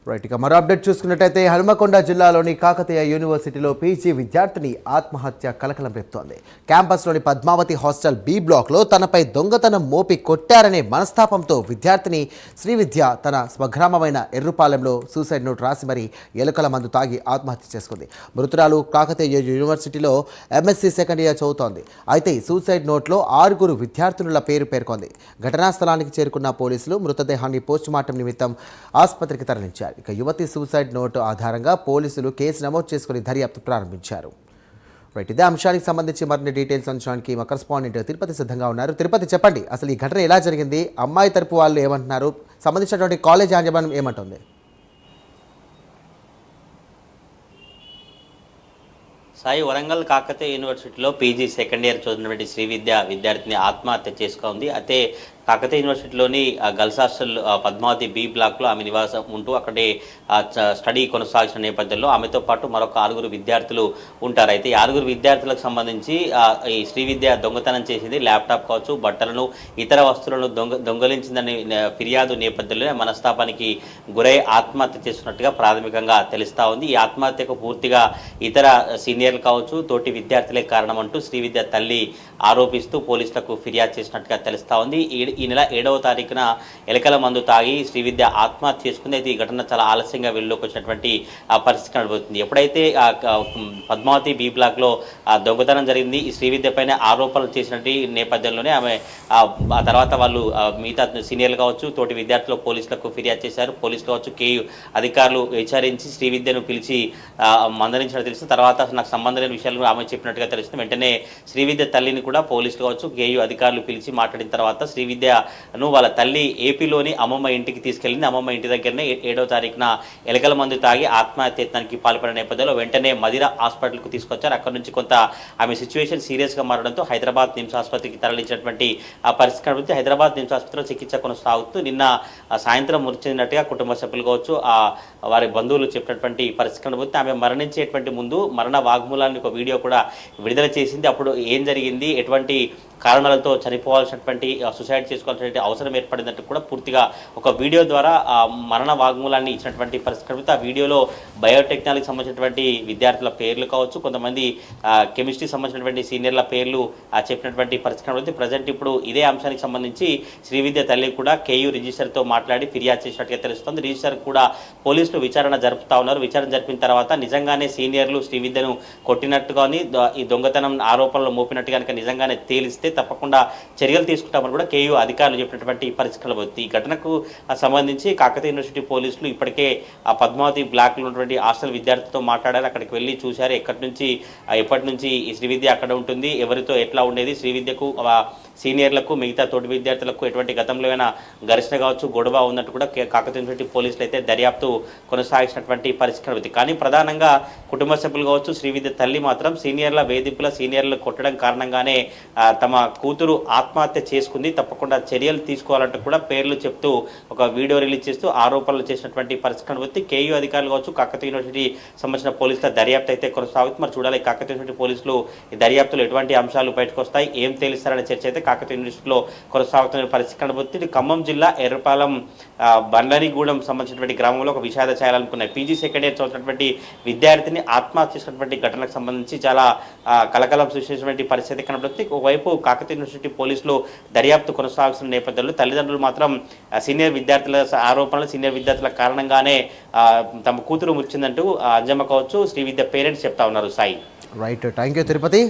Right, ఇక మరో update చూసుకున్నట్టయితే హనుమకొండ జిల్లాలోని కాకతీయ యూనివర్సిటీలో పీజీ విద్యార్థిని ఆత్మహత్య కలకలం రేపుతోంది. క్యాంపస్లోని పద్మావతి హాస్టల్ బి బ్లాక్లో తనపై దొంగతనం మోపి కొట్టారనే మనస్తాపంతో విద్యార్థిని శ్రీవిద్య తన స్వగ్రామమైన ఎర్రుపాలెంలో సూసైడ్ నోట్ రాసి మరీ ఎలుకల మందు తాగి ఆత్మహత్య చేసుకుంది. మృతురాలు కాకతీయ యూనివర్సిటీలో ఎంఎస్సీ సెకండ్ ఇయర్ చదువుతోంది. అయితే సూసైడ్ నోట్లో 6 విద్యార్థినుల పేర్కొంది. ఘటనా స్థలానికి చేరుకున్న పోలీసులు మృతదేహాన్ని పోస్టుమార్టం నిమిత్తం ఆసుపత్రికి తరలించారు. ఇక యువతి సూసైడ్ నోటు ఆధారంగా పోలీసులు కేసు నమోదు చేసుకుని దర్యాప్తు ప్రారంభించారు. రైట్, ఇదే అంశానికి సంబంధించి మరిన్ని డీటెయిల్స్ అందించడానికి మా కరెస్పాండెంట్ తిరుపతి సిద్ధంగా ఉన్నారు. తిరుపతి, చెప్పండి, అసలు ఈ ఘటన ఎలా జరిగింది? అమ్మాయి తరపు వాళ్ళు ఏమంటున్నారు? సంబంధించినటువంటి కాలేజ్ యాజమాన్యం ఏమంటుంది? సాయి, వరంగల్ కాకతీయ యూనివర్సిటీలో పీజీ సెకండ్ ఇయర్ చదువుతున్నటువంటి శ్రీవిద్య విద్యార్థిని ఆత్మహత్య చేసుకుంది. అయితే కాకతీయ యూనివర్సిటీలోని గర్ల్స్ హాస్టల్ పద్మావతి బి బ్లాక్లో ఆమె నివాసం ఉంటూ అక్కడే స్టడీ కొనసాగించిన నేపథ్యంలో ఆమెతో పాటు మరొక 6 విద్యార్థులు ఉంటారు. అయితే ఈ 6 విద్యార్థులకు సంబంధించి ఈ శ్రీవిద్య దొంగతనం చేసింది. ల్యాప్టాప్ కావచ్చు, బట్టలను, ఇతర వస్తువులను దొంగలించిందని ఫిర్యాదు నేపథ్యంలో మనస్తాపానికి గురై ఆత్మహత్య చేస్తున్నట్టుగా ప్రాథమికంగా తెలుస్తూ ఉంది. ఈ ఆత్మహత్యకు పూర్తిగా ఇతర సీనియర్లు కావచ్చు, తోటి విద్యార్థులే కారణం అంటూ శ్రీవిద్య తల్లి ఆరోపిస్తూ పోలీసులకు ఫిర్యాదు చేసినట్టుగా తెలుస్తూ ఉంది. ఈ నెల 7వ తారీఖున ఎలకల మందు తాగి శ్రీవిద్య ఆత్మహత్య చేసుకుంది. అయితే ఈ ఘటన చాలా ఆలస్యంగా వెలుగులోకి వచ్చినటువంటి పరిస్థితి కనబడుతుంది. ఎప్పుడైతే పద్మావతి బి బ్లాక్లో దొంగతనం జరిగింది, ఈ శ్రీవిద్య పైన ఆరోపణలు చేసినట్టు నేపథ్యంలోనే ఆమె ఆ తర్వాత వాళ్ళు మిగతా సీనియర్లు కావచ్చు, తోటి విద్యార్థులు పోలీసులకు ఫిర్యాదు చేశారు. పోలీసులు కావచ్చు, కేయు అధికారులు విచారించి శ్రీవిద్యను పిలిచి మందలించినట్టు తెలుస్తుంది. తర్వాత నాకు సంబంధం లేని విషయాలు ఆమె చెప్పినట్టుగా తెలుస్తుంది. వెంటనే శ్రీవిద్య తల్లిని కూడా పోలీసులు కావచ్చు, కేయు అధికారులు పిలిచి మాట్లాడిన తర్వాత శ్రీవిద్యను వాళ్ళ తల్లి ఏపీలోని అమ్మమ్మ ఇంటికి తీసుకెళ్లింది. అమ్మమ్మ ఇంటి దగ్గరనే 7వ తారీఖున ఎలకల మందు తాగి ఆత్మహత్యత్నానికి పాల్పడిన నేపథ్యంలో వెంటనే మదిర హాస్పిటల్కు తీసుకొచ్చారు. అక్కడ నుంచి కొంత ఆమె సిచ్యువేషన్ సీరియస్గా మారడంతో హైదరాబాద్ నిమ్స్ ఆసుపత్రికి తరలించినటువంటి ఆ పరిస్థితి కనబడుతుంది. హైదరాబాద్ నిమ్స్ ఆసుపత్రిలో చికిత్స కొనసాగుతూ నిన్న సాయంత్రం మృతి చెందినట్టుగా కుటుంబ సభ్యులు కావచ్చు, వారి బంధువులు చెప్పినటువంటి పరిస్థితి కనబడుతుంది. ఆమె మరణించేటువంటి ముందు మరణ వాగ్మూలాన్ని ఒక వీడియో కూడా విడుదల చేసింది. అప్పుడు ఏం జరిగింది, ఎటువంటి కారణాలతో చనిపోవాల్సినటువంటి సూసైడ్ చేసుకోవాల్సినటువంటి అవసరం ఏర్పడినట్టు కూడా పూర్తిగా ఒక వీడియో ద్వారా మరణ వాగ్మూలాన్ని ఇచ్చినటువంటి పరిస్థితి. ఆ వీడియోలో బయోటెక్నాలజీకి సంబంధించినటువంటి విద్యార్థుల పేర్లు కావచ్చు, కొంతమంది కెమిస్ట్రీకి సంబంధించినటువంటి సీనియర్ల పేర్లు చెప్పినటువంటి పరిస్థితి. ప్రజెంట్ ఇప్పుడు ఇదే అంశానికి సంబంధించి శ్రీవిద్య తల్లి కూడా కేయూ రిజిస్టర్తో మాట్లాడి ఫిర్యాదు చేసినట్టుగా తెలుస్తుంది. రిజిస్టర్ కూడా పోలీసులు విచారణ జరుపుతా ఉన్నారు. విచారణ జరిపిన తర్వాత నిజంగానే సీనియర్లు శ్రీవిద్యను కొట్టినట్టుగాని ఈ దొంగతనం ఆరోపణలు మోపినట్టు కనుక నిజంగానే తేలిస్తే తప్పకుండా చర్యలు తీసుకుంటామని కూడా కేయూ అధికారులు చెప్పినటువంటి పరిస్థితులు అవుతుంది. ఈ ఘటనకు సంబంధించి కాకతీయ యూనివర్సిటీ పోలీసులు ఇప్పటికే ఆ పద్మావతి బ్లాక్లో ఉన్నటువంటి హాస్టల్ విద్యార్థితో మాట్లాడారు. అక్కడికి వెళ్ళి చూశారు ఎప్పటి నుంచి ఈ శ్రీవిద్య అక్కడ ఉంటుంది, ఎవరితో ఎట్లా ఉండేది, శ్రీవిద్యకు సీనియర్లకు మిగతా తోటి విద్యార్థులకు ఎటువంటి గతంలో అయినా ఘర్షణ కావచ్చు, గొడవ ఉన్నట్టు కూడా కాకతీయ యూనివర్సిటీ పోలీసులు అయితే దర్యాప్తు కొనసాగించినటువంటి పరిస్థితి కనబడుతుంది. కానీ ప్రధానంగా కుటుంబ సభ్యులు కావచ్చు, శ్రీవిద్య తల్లి మాత్రం సీనియర్ల వేధింపుల సీనియర్లు కొట్టడం కారణంగానే తమ కూతురు ఆత్మహత్య చేసుకుంది, తప్పకుండా చర్యలు తీసుకోవాలంటూ కూడా పేర్లు చెప్తూ ఒక వీడియో రిలీజ్ చేస్తూ ఆరోపణలు చేసినటువంటి పరిస్థితి కనబడుతుంది. కేయూ అధికారులు కావచ్చు, కాకతీయ యూనివర్సిటీ సంబంధించిన పోలీసుల దర్యాప్తు అయితే కొనసాగుతుంది. మరి చూడాలి కాకతీయ యూనివర్సిటీ పోలీసులు ఈ దర్యాప్తులో ఎటువంటి అంశాలు బయటకు వస్తాయి, ఏం తేలిస్తారనే చర్చ అయితే కాకతీయ యూనివర్సిటీలో కొనసాగుతున్న పరిస్థితి కనబడుతుంది. ఖమ్మం జిల్లా ఎర్రపాలెం బండ్లనిగూడెం సంబంధించినటువంటి గ్రామంలో ఒక విషాద ఛాయాలనుకున్నాయి. పీజీ సెకండ్ ఇయర్ చదువుతున్నటువంటి విద్యార్థిని ఆత్మహత్య చేసినటువంటి ఘటనకు సంబంధించి చాలా కలకలం సృష్టించినటువంటి పరిస్థితి కనబడుతుంది. ఒకవైపు కాకతీయ యూనివర్సిటీ పోలీసులు దర్యాప్తు కొనసాగుతున్న నేపథ్యంలో తల్లిదండ్రులు మాత్రం సీనియర్ విద్యార్థుల కారణంగానే తమ కూతురు ముచ్చిందంటూ అంజమ్మ కావచ్చు, శ్రీవిద్య పేరెంట్స్ చెప్తా ఉన్నారు. Sai, right, thank you Tirupati.